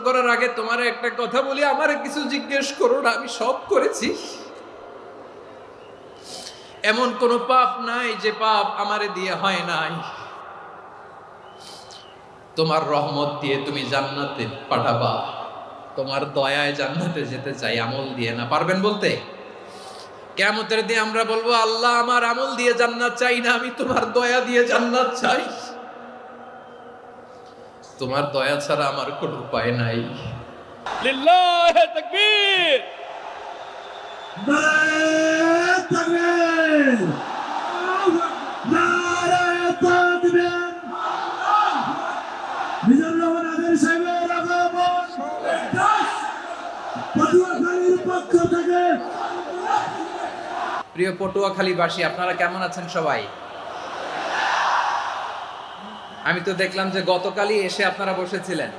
করার আগে তোমার একটা কথা বলি, আমারে কিছু জিজ্ঞেস করো না, আমি সব করেছি। এমন কোন পাপ নাই যে পাপ আমারে দিয়ে হয় নাই। তোমার রহমত দিয়ে তুমি জান্নাতে পাঠাবা, তোমার দয়ায় জান্নাতে যেতে চাই, আমল দিয়ে না। পারবেন বলতে? কিয়ামতের দিন আমরা বলবো, আল্লাহ আমার আমল দিয়ে জান্নাত চাই না, আমি তোমার দয়া দিয়ে জান্নাত চাই। তোমার দয়া ছাড়া আমার কোনো উপায় নাই। লিল্লাহি তাকবীর। নারায়ে তাকবীর, নারায়ে তাকবীর। মিজানুর রহমান আজারি সাহেবের আগমন পটুয়াখালীর পক্ষ থেকে। প্রিয় পটুয়াখালীবাসী, আপনারা কেমন আছেন সবাই? আমি তো দেখলাম যে গতকালই এসে আপনারা বসেছিলেন।